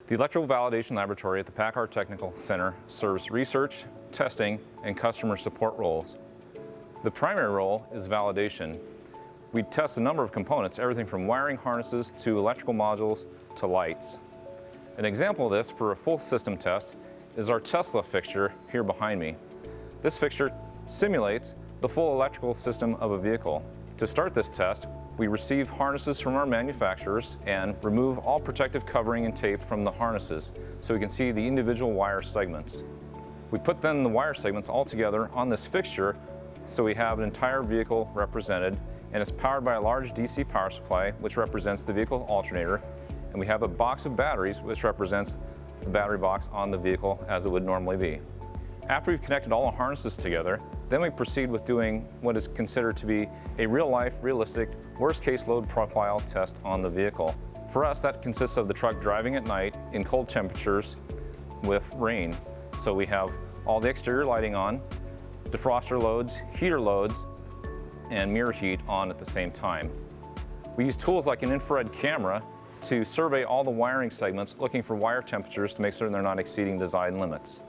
The Electrical Validation Laboratory at the Packard Technical Center serves research, testing, and customer support roles. The primary role is validation. We test a number of components, everything from wiring harnesses to electrical modules to lights. An example of this for a full system test is our Tesla fixture here behind me. This fixture simulates the full electrical system of a vehicle. To start this test, we receive harnesses from our manufacturers and remove all protective covering and tape from the harnesses so we can see the individual wire segments. We put then the wire segments all together on this fixture so we have an entire vehicle represented, and it's powered by a large DC power supply which represents the vehicle alternator, and we have a box of batteries which represents the battery box on the vehicle as it would normally be. After we've connected all the harnesses together, then we proceed with doing what is considered to be a real-life, realistic, worst-case load profile test on the vehicle. For us, that consists of the truck driving at night in cold temperatures with rain. So we have all the exterior lighting on, defroster loads, heater loads, and mirror heat on at the same time. We use tools like an infrared camera to survey all the wiring segments, looking for wire temperatures to make certain they're not exceeding design limits.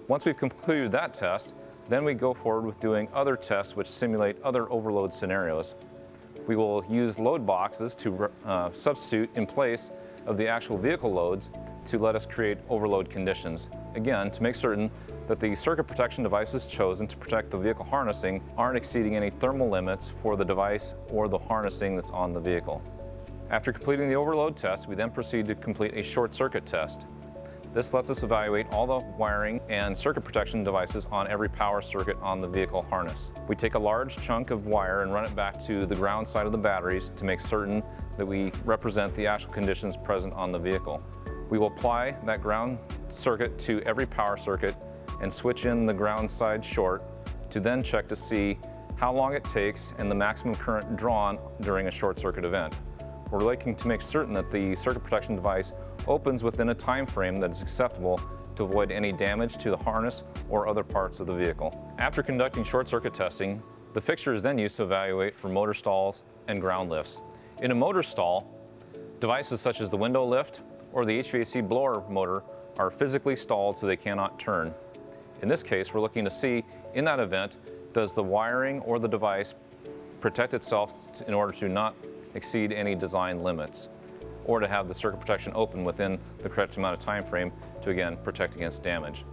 Once we've completed that test, then we go forward with doing other tests which simulate other overload scenarios. We will use load boxes to substitute in place of the actual vehicle loads to let us create overload conditions. Again, to make certain that the circuit protection devices chosen to protect the vehicle harnessing aren't exceeding any thermal limits for the device or the harnessing that's on the vehicle. After completing the overload test, we then proceed to complete a short circuit test. This lets us evaluate all the wiring and circuit protection devices on every power circuit on the vehicle harness. We take a large chunk of wire and run it back to the ground side of the batteries to make certain that we represent the actual conditions present on the vehicle. We will apply that ground circuit to every power circuit and switch in the ground side short to then check to see how long it takes and the maximum current drawn during a short circuit event. We're looking to make certain that the circuit protection device opens within a time frame that is acceptable to avoid any damage to the harness or other parts of the vehicle. After conducting short circuit testing, the fixture is then used to evaluate for motor stalls and ground lifts. In a motor stall, devices such as the window lift or the HVAC blower motor are physically stalled so they cannot turn. In this case, we're looking to see, in that event, does the wiring or the device protect itself in order to not exceed any design limits, or to have the circuit protection open within the correct amount of time frame to, again, protect against damage.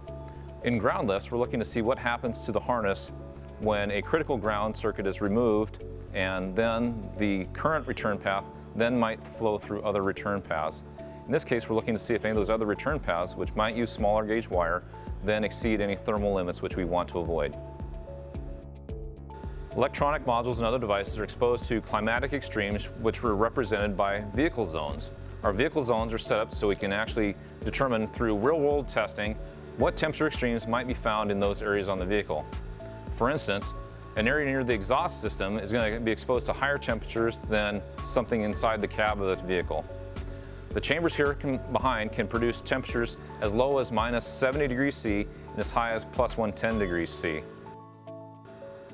In ground lifts, we're looking to see what happens to the harness when a critical ground circuit is removed, and then the current return path then might flow through other return paths. In this case, we're looking to see if any of those other return paths, which might use smaller gauge wire, then exceed any thermal limits which we want to avoid. Electronic modules and other devices are exposed to climatic extremes which were represented by vehicle zones. Our vehicle zones are set up so we can actually determine through real-world testing what temperature extremes might be found in those areas on the vehicle. For instance, an area near the exhaust system is going to be exposed to higher temperatures than something inside the cab of the vehicle. The chambers here behind can produce temperatures as low as minus 70 degrees C and as high as plus 110 degrees C.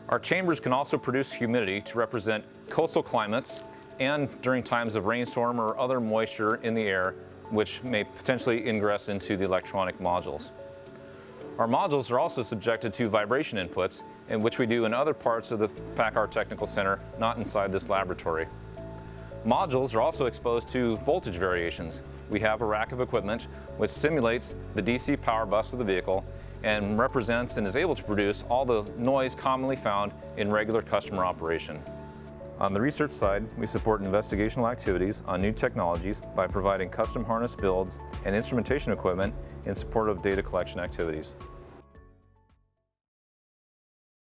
Our chambers can also produce humidity to represent coastal climates and during times of rainstorm or other moisture in the air, which may potentially ingress into the electronic modules. Our modules are also subjected to vibration inputs, in which we do in other parts of the Packard Technical Center, not inside this laboratory. Modules are also exposed to voltage variations. We have a rack of equipment which simulates the DC power bus of the vehicle and represents and is able to produce all the noise commonly found in regular customer operation. On the research side, we support investigational activities on new technologies by providing custom harness builds and instrumentation equipment in support of data collection activities.